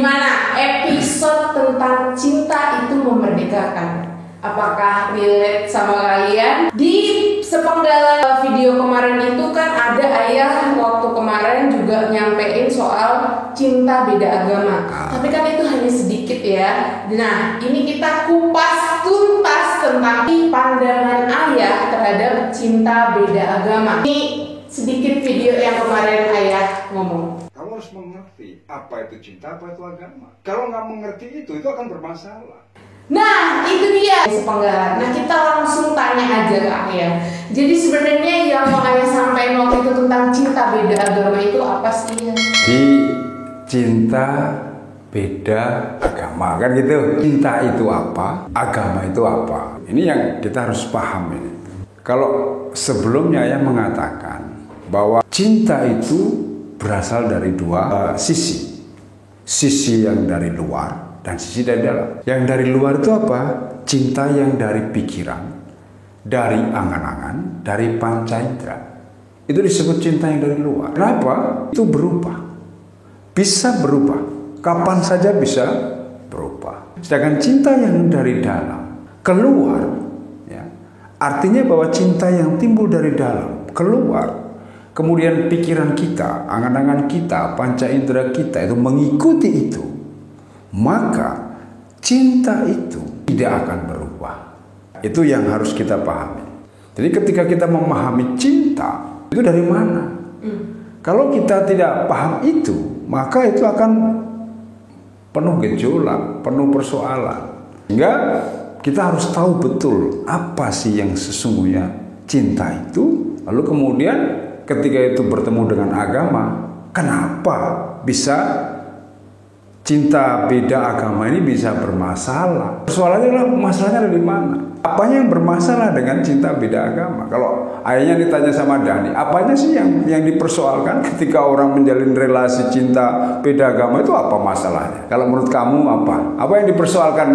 Gimana episode tentang cinta itu memerdekakan? Apakah relate sama kalian? Di sepenggalan video kemarin itu kan ada ayah waktu kemarin juga nyampein soal cinta beda agama. Tapi kan itu hanya sedikit ya. Nah, ini kita kupas tuntas tentang pandangan ayah terhadap cinta beda agama. Ini sedikit video yang kemarin ayah ngomong. Kamu harus mengerti apa itu cinta, apa itu agama. Kalau nggak mengerti itu akan bermasalah. Nah, itu dia sepenggalan. Nah, kita langsung tanya aja ke ayah. Jadi sebenarnya yang mau ayah sampaikan waktu itu tentang cinta beda agama itu apa sih? Di cinta beda agama kan gitu. Cinta itu apa? Agama itu apa? Ini yang kita harus paham ini. Kalau sebelumnya ayah mengatakan bahwa cinta itu berasal dari dua sisi. Sisi yang dari luar dan sisi dari dalam. Yang dari luar itu apa? Cinta yang dari pikiran, dari angan-angan, dari panca indera. Itu disebut cinta yang dari luar. Kenapa? Itu berubah. Bisa berubah. Kapan saja bisa berubah. Sedangkan cinta yang dari dalam, keluar, ya, artinya bahwa cinta yang timbul dari dalam, keluar, kemudian pikiran kita, angan-angan kita, panca indera kita itu mengikuti itu, maka cinta itu tidak akan berubah. Itu yang harus kita pahami. Jadi ketika kita memahami cinta, itu dari mana? Kalau kita tidak paham itu, maka itu akan penuh gejolak, penuh persoalan. Sehingga kita harus tahu betul apa sih yang sesungguhnya cinta itu. Lalu kemudian ketika itu bertemu dengan agama, kenapa bisa cinta beda agama ini bisa bermasalah? Persoalannya adalah masalahnya ada di mana? Apanya yang bermasalah dengan cinta beda agama? Kalau ayahnya ditanya sama Dani, apanya sih yang dipersoalkan ketika orang menjalin relasi cinta beda agama itu apa masalahnya? Kalau menurut kamu apa? Apa yang dipersoalkan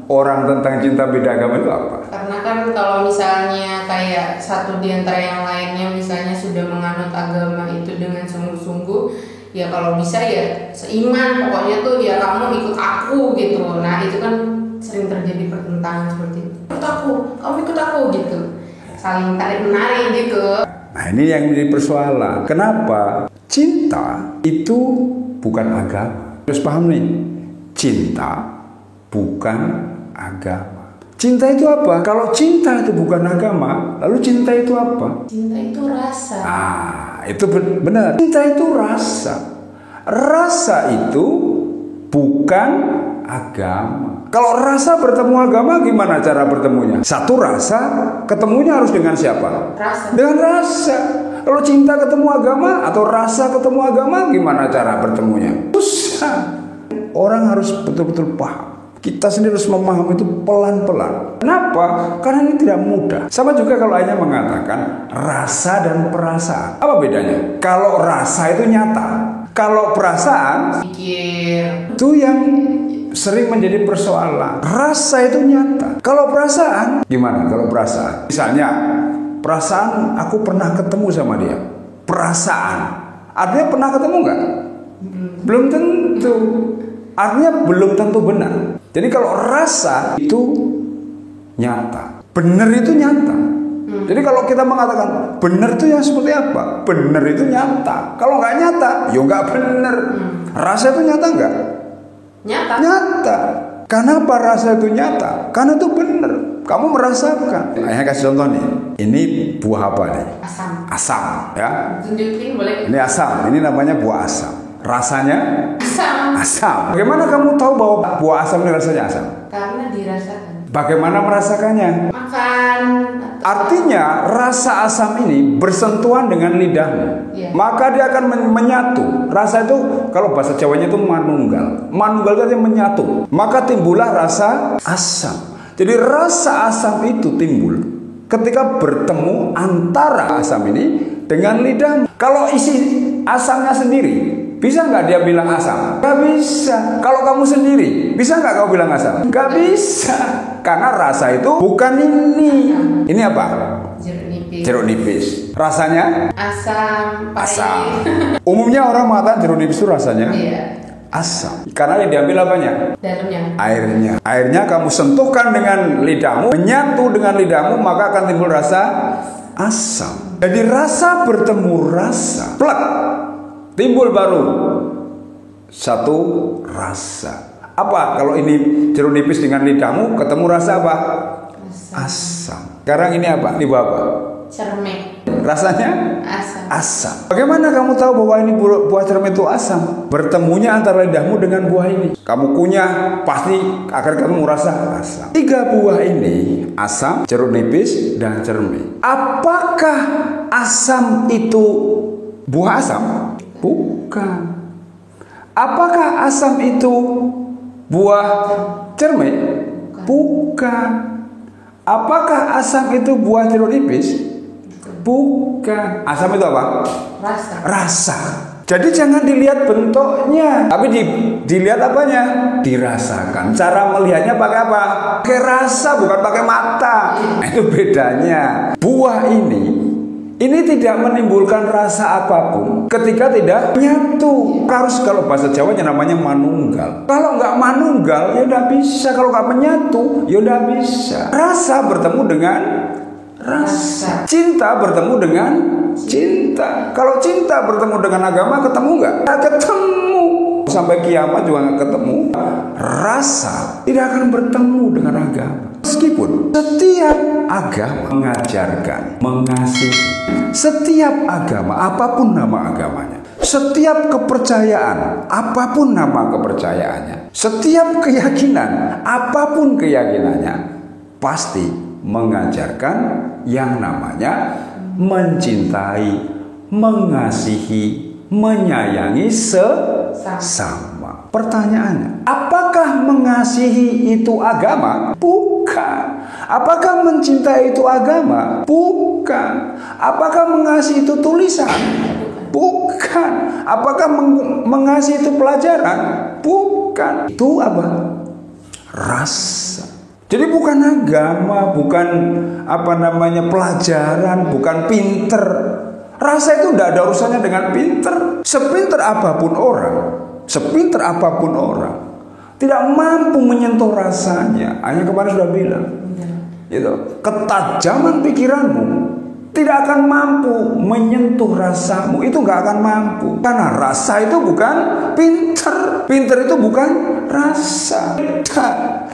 orang tentang cinta beda agama itu apa? Karena kan kalau misalnya kayak satu di antara yang lainnya misalnya sudah menganut agama itu dengan sungguh-sungguh, ya kalau bisa ya seiman, pokoknya tuh ya kamu ikut aku gitu. Nah itu kan sering terjadi pertentangan seperti itu. Ikut aku, kamu ikut aku gitu. Saling tarik menarik gitu. Nah ini yang menjadi persoalan. Kenapa? Cinta itu bukan agama. Terus paham nih, cinta bukan agama. Cinta itu apa? Kalau cinta itu bukan agama, lalu cinta itu apa? Cinta itu rasa. Itu benar. Cinta itu rasa. Rasa itu bukan agama. Kalau rasa bertemu agama, gimana cara bertemunya? Satu rasa, ketemunya harus dengan siapa? Rasa. Dengan rasa. Kalau cinta ketemu agama atau rasa ketemu agama, gimana cara bertemunya? Susah. Orang harus betul-betul paham. Kita sendiri harus memahami itu pelan-pelan. Kenapa? Karena ini tidak mudah. Sama juga kalau ayahnya mengatakan rasa dan perasaan. Apa bedanya? Kalau rasa itu nyata. Kalau perasaan Pikir. itu yang sering menjadi persoalan. Rasa itu nyata. Kalau perasaan, gimana kalau perasaan? Misalnya, perasaan aku pernah ketemu sama dia. Perasaan. Artinya pernah ketemu nggak? Belum tentu. Artinya belum tentu benar. Jadi kalau rasa itu nyata, benar itu nyata. Jadi kalau kita mengatakan benar itu yang seperti apa? Benar itu nyata. Kalau nggak nyata, ya nggak benar. Rasa itu nyata nggak? Nyata. Nyata. Kenapa rasa itu nyata? Karena itu benar. Kamu merasakan. Ayah kasih contoh nih. Ini buah apa nih? Asam. Asam, ya. Tunjukin boleh. Ini asam. Ini namanya buah asam. Rasanya Asam. asam. Bagaimana kamu tahu bahwa buah asam ini rasanya asam? Karena dirasakan. Bagaimana merasakannya? Makan. Artinya rasa asam ini bersentuhan dengan lidahmu, Iya. maka dia akan menyatu. Rasa itu kalau bahasa Jawanya itu manunggal. Manunggal itu artinya menyatu. Maka timbullah rasa asam. Jadi rasa asam itu timbul ketika bertemu antara asam ini dengan lidah. Kalau isi asamnya sendiri, bisa nggak dia bilang asam? Nggak bisa. Kalau kamu sendiri, bisa nggak kamu bilang asam? Nggak bisa. Karena rasa itu bukan ini. Ini apa? Jeruk nipis. Jeruk nipis. Rasanya? Asam. Pahit. Asam. Umumnya orang mengatakan jeruk nipis itu rasanya Iya. asam. Karena yang diambil apanya? Dalamnya. Airnya. Airnya kamu sentuhkan dengan lidahmu, menyatu dengan lidahmu, maka akan timbul rasa asam. Jadi rasa bertemu rasa, plek, timbul baru satu rasa. Apa kalau ini jeruk nipis dengan lidahmu ketemu rasa apa? Asam. Sekarang ini apa? Ini buah apa? Cermek. Rasanya Asam. asam. Bagaimana kamu tahu bahwa ini buah cermek itu asam? Bertemunya antara lidahmu dengan buah ini. Kamu kunyah, pasti akan kamu merasa asam. 3 buah ini, asam, jeruk nipis, dan cermek. Apakah asam itu buah asam? Bukan. Apakah asam itu buah cermek? Bukan. Apakah asam itu buah jeruk nipis? Bukan. Asam itu apa? Rasa. Rasa. Jadi jangan dilihat bentuknya, tapi dilihat apanya? Dirasakan. Cara melihatnya pakai apa? Pakai rasa, bukan pakai mata. Itu bedanya. Buah ini tidak menimbulkan rasa apapun ketika tidak menyatu. Harus, kalau bahasa Jawanya namanya manunggal. Kalau nggak manunggal ya udah bisa. Kalau nggak menyatu ya udah bisa. Rasa bertemu dengan rasa. Cinta bertemu dengan cinta. Kalau cinta bertemu dengan agama, ketemu nggak? Nggak ketemu. Sampai kiamat juga nggak ketemu. Rasa tidak akan bertemu dengan agama. Meskipun setiap agama mengajarkan mengasihi. Setiap agama, apapun nama agamanya, setiap kepercayaan, apapun nama kepercayaannya, setiap keyakinan, apapun keyakinannya, pasti mengajarkan yang namanya mencintai, mengasihi, menyayangi sesama. Pertanyaannya, apakah mengasihi itu agama? Bukan. Apakah mencintai itu agama? Bukan. Apakah mengasihi itu tulisan? Bukan. Apakah mengasihi itu pelajaran? Bukan. Itu apa? Rasa. Jadi bukan agama, bukan pelajaran, bukan pinter. Rasa itu tidak ada urusannya dengan pinter. Sepinter apapun orang, tidak mampu menyentuh rasanya. Hanya kemarin sudah bilang, gitu. Ketajaman pikiranmu tidak akan mampu menyentuh rasamu. Itu nggak akan mampu. Karena rasa itu bukan pinter. Pinter itu bukan rasa.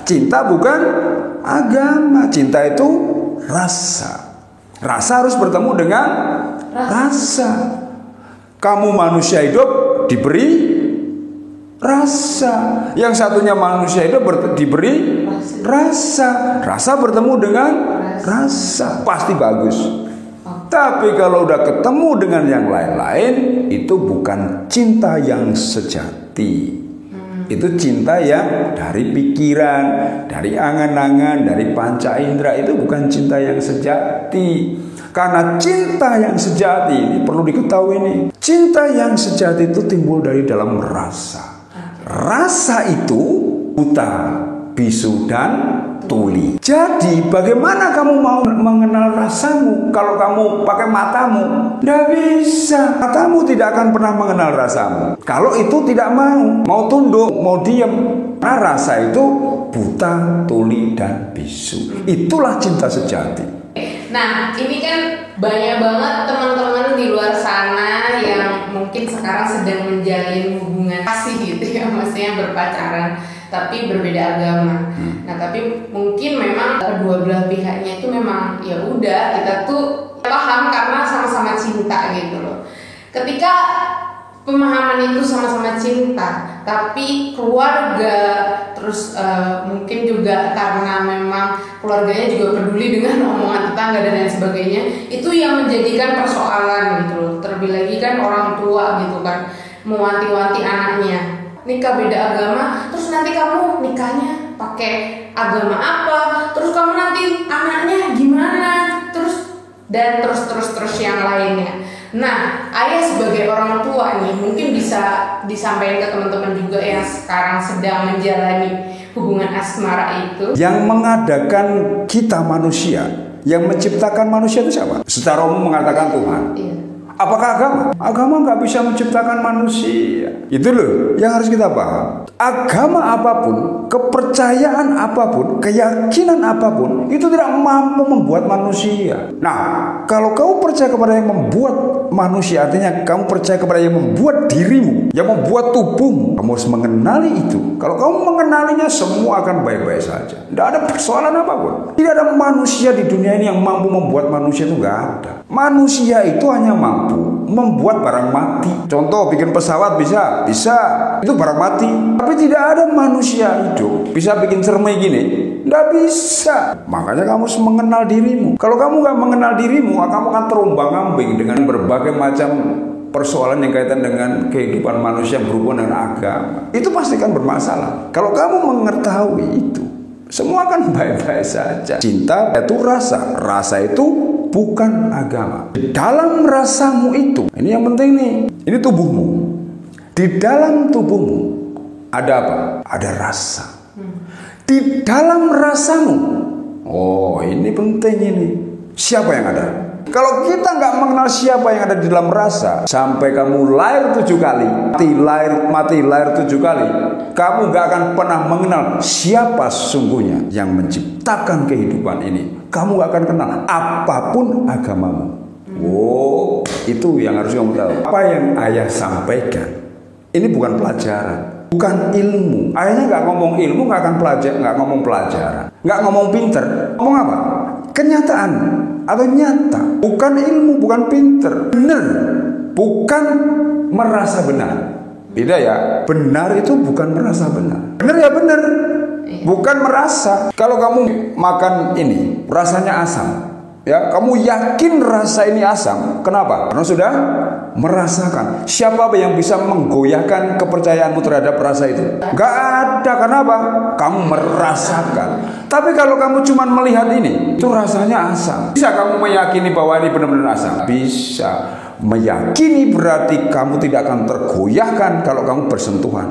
Cinta bukan agama. Cinta itu rasa. Rasa harus bertemu dengan rasa. Kamu manusia hidup diberi rasa. Yang satunya manusia hidup diberi rasa. Rasa bertemu dengan rasa. Pasti bagus. Tapi kalau udah ketemu dengan yang lain-lain, itu bukan cinta yang sejati. Itu cinta yang dari pikiran, dari angan-angan, dari panca indera. Itu bukan cinta yang sejati. Karena cinta yang sejati ini perlu diketahui nih. Cinta yang sejati itu timbul dari dalam rasa. Rasa itu buta, bisu, dan tuli. Jadi bagaimana kamu mau mengenal rasamu kalau kamu pakai matamu? Tidak bisa. Matamu tidak akan pernah mengenal rasamu. Kalau itu tidak mau tunduk, mau diem. Karena rasa itu buta, tuli, dan bisu. Itulah cinta sejati. Nah, ini kan banyak banget teman-teman di luar sana yang mungkin sekarang sedang menjalin hubungan kasih gitu ya, maksudnya berpacaran tapi berbeda agama. Nah, tapi mungkin memang kedua belah pihaknya itu memang ya udah, kita tuh paham karena sama-sama cinta gitu loh. Ketika pemahaman itu sama-sama cinta, tapi keluarga terus mungkin juga karena memang keluarganya juga peduli dengan omongan tetangga dan lain sebagainya, itu yang menjadikan persoalan gitu loh. Terlebih lagi kan orang tua gitu kan mewanti-wanti anaknya, nikah beda agama, terus nanti kamu nikahnya pakai agama apa, terus kamu nanti anaknya gimana, terus yang lainnya. Nah, ayah sebagai orang tua nih mungkin bisa disampaikan ke teman-teman juga yang sekarang sedang menjalani hubungan asmara itu. Yang mengadakan kita manusia, yang menciptakan manusia itu siapa? Secara umum mengatakan Tuhan. Iya. Apakah agama? Agama nggak bisa menciptakan manusia. Itu loh yang harus kita paham. Agama apapun, kepercayaan apapun, keyakinan apapun, itu tidak mampu membuat manusia. Nah, kalau kamu percaya kepada yang membuat manusia, artinya kamu percaya kepada yang membuat dirimu, yang membuat tubuhmu, kamu harus mengenali itu. Kalau kamu mengenalinya, semua akan baik-baik saja. Tidak ada persoalan apapun. Tidak ada manusia di dunia ini yang mampu membuat manusia, itu nggak ada. Manusia itu hanya mampu membuat barang mati. Contoh, bikin pesawat bisa, itu barang mati. Tapi tidak ada manusia hidup bisa bikin cermin gini, tidak bisa. Makanya kamu harus mengenal dirimu. Kalau kamu nggak mengenal dirimu, kamu akan terombang-ambing dengan berbagai macam persoalan yang kaitan dengan kehidupan manusia yang berhubungan dengan agama. Itu pasti akan bermasalah. Kalau kamu mengetahui itu, semua akan baik-baik saja. Cinta itu rasa, rasa itu bukan agama. Di dalam rasamu itu, ini yang penting nih, ini tubuhmu. Di dalam tubuhmu ada apa? Ada rasa. Di dalam rasamu, oh ini penting ini. Siapa yang ada? Kalau kita nggak mengenal siapa yang ada di dalam rasa, sampai kamu lahir 7 kali, mati lahir 7 kali, kamu nggak akan pernah mengenal siapa sesungguhnya yang menciptakan kehidupan ini. Kamu nggak akan kenal apapun agamamu. Oh, itu yang harus kamu tahu. Apa yang ayah sampaikan, ini bukan pelajaran, bukan ilmu. Ayahnya nggak ngomong ilmu, nggak akan pelajar, nggak ngomong pelajaran, nggak ngomong pinter. Ngomong apa? Kenyataan atau nyata. Bukan ilmu, bukan pinter. Benar, bukan merasa benar. Beda ya. Benar itu bukan merasa benar. Benar ya benar, bukan merasa. Kalau kamu makan ini rasanya asam, ya kamu yakin rasa ini asam. Kenapa? Karena sudah merasakan. Siapa yang bisa menggoyahkan kepercayaanmu terhadap rasa itu? Gak ada. Kenapa? Kamu merasakan. Tapi kalau kamu cuma melihat ini, itu rasanya asam. Bisa kamu meyakini bahwa ini benar-benar asam? Bisa. Meyakini berarti kamu tidak akan tergoyahkan kalau kamu bersentuhan.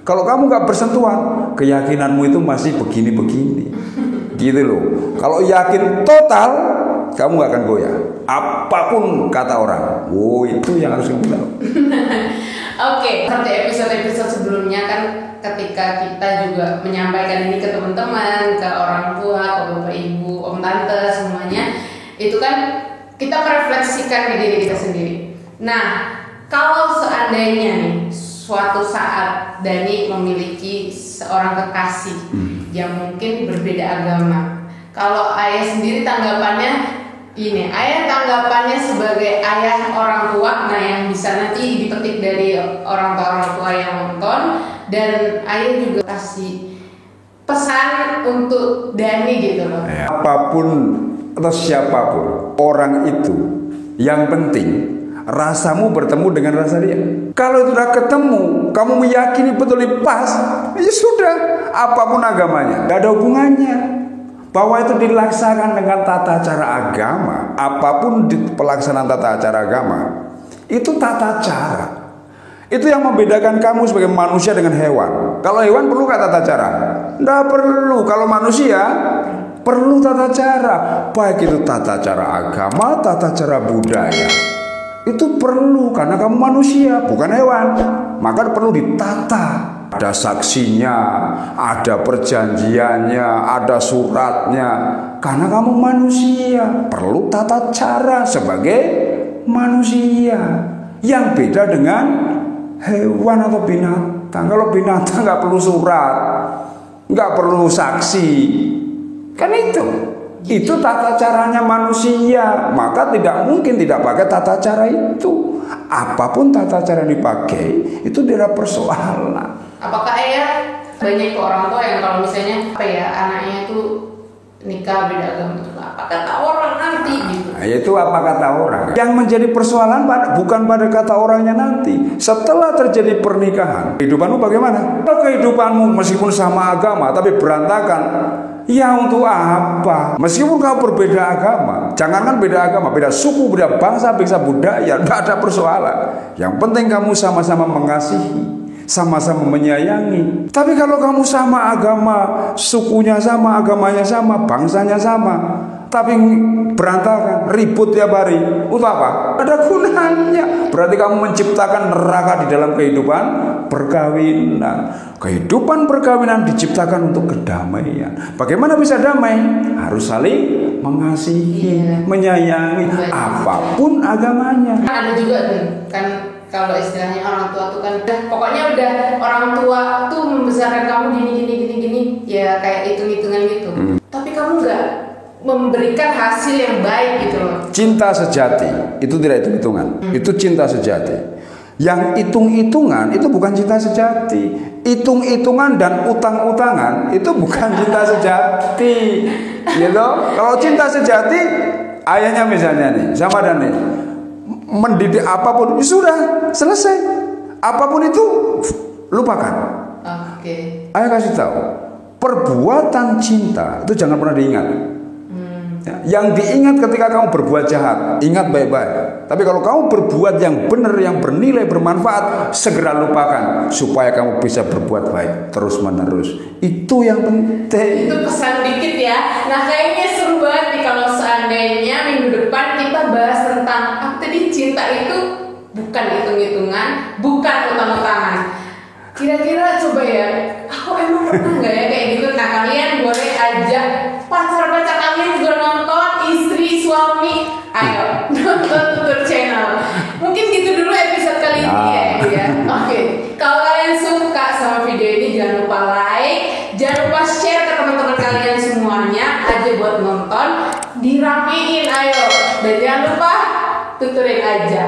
Kalau kamu gak bersentuhan, keyakinanmu itu masih begini-begini. Gitu loh. Kalau yakin total, kamu gak akan goyah. Apapun kata orang. Oh, itu yang harus kamu tahu. Oke, seperti episode-episode sebelumnya kan, ketika kita juga menyampaikan ini ke teman-teman, ke orang tua, ke bapak ibu, om tante, semuanya, itu kan kita merefleksikan di diri kita sendiri. Nah, kalau seandainya nih suatu saat Dani memiliki seorang kekasih yang mungkin berbeda agama, kalau ayah sendiri tanggapannya ini, ayah tanggapannya sebagai ayah orang tua, nah yang bisa nanti dipetik dari orang tua yang nonton, dan ayah juga kasih pesan untuk Dani gitu loh. Apapun atau siapapun orang itu, yang penting rasamu bertemu dengan rasa dia. Kalau itu udah ketemu, kamu meyakini betul pas, ya sudah, apapun agamanya, gak ada hubungannya. Bahwa itu dilaksanakan dengan tata cara agama, apapun pelaksanaan tata cara agama, itu tata cara. Itu yang membedakan kamu sebagai manusia dengan hewan. Kalau hewan perlu gak tata cara? Tidak perlu. Kalau manusia perlu tata cara. Baik itu tata cara agama, tata cara budaya. Itu perlu karena kamu manusia, bukan hewan. Maka perlu ditata. Ada saksinya, ada perjanjiannya, ada suratnya. Karena kamu manusia, perlu tata cara sebagai manusia. Yang beda dengan hewan atau binatang. Kalau binatang nggak perlu surat, nggak perlu saksi, kan itu tata caranya manusia. Maka tidak mungkin tidak pakai tata cara itu. Apapun tata cara yang dipakai itu tidak persoalan. Apakah ayah banyak ke orang tua yang kalau misalnya anaknya itu nikah beda agama, apa kata orang nanti gitu? Itu apa kata orang? Yang menjadi persoalan bukan pada kata orangnya nanti. Setelah terjadi pernikahan, kehidupanmu bagaimana? Kalau kehidupanmu meskipun sama agama tapi berantakan, ya untuk apa? Meskipun kau berbeda agama, jangankan beda agama, beda suku, beda bangsa, beda budaya, tidak ada persoalan. Yang penting kamu sama-sama mengasihi, sama-sama menyayangi. Tapi kalau kamu sama agama, sukunya sama, agamanya sama, bangsanya sama, tapi berantakan, ribut tiap hari. Untuk apa? Ada gunanya. Berarti kamu menciptakan neraka di dalam kehidupan perkawinan. Kehidupan perkawinan diciptakan untuk kedamaian. Bagaimana bisa damai? Harus saling mengasihi, menyayangi, apapun agamanya. Ada juga tuh kan, kalau istilahnya orang tua tuh kan pokoknya udah orang tua tuh membesarkan kamu gini ya, kayak hitung-hitungan gitu. Tapi kamu nggak memberikan hasil yang baik gitu loh. Cinta sejati itu tidak hitung-hitungan. Itu cinta sejati. Yang hitung-hitungan itu bukan cinta sejati. Hitung-hitungan dan utang-utangan itu bukan cinta sejati. Gitu. Kalau cinta sejati, ayahnya misalnya nih, sama dan nih, mendidik apapun sudah selesai. Apapun itu lupakan. Oke. Ayah kasih tahu, perbuatan cinta itu jangan pernah diingat. Yang diingat ketika kamu berbuat jahat, ingat baik-baik. Tapi kalau kamu berbuat yang benar, yang bernilai, bermanfaat, segera lupakan supaya kamu bisa berbuat baik terus menerus. Itu yang penting. Itu pesan dikit ya. Nah, kayaknya seru banget nih kalau seandainya minggu depan kita bahas tentang apa tadi, cinta itu bukan hitung-hitungan, bukan utang-utangan. Kira-kira coba ya, aku emang pernah nggak ya kayak gitu? Nah, kalian boleh ajak pacar-pacar kalian juga nonton, istri, suami, ayo nonton Tutur Channel. Mungkin gitu dulu episode kali ini ya. Oke, kalau kalian suka sama video ini jangan lupa like, jangan lupa share ke teman-teman kalian semuanya, aja buat nonton, diramein ayo, dan jangan lupa tuturin aja.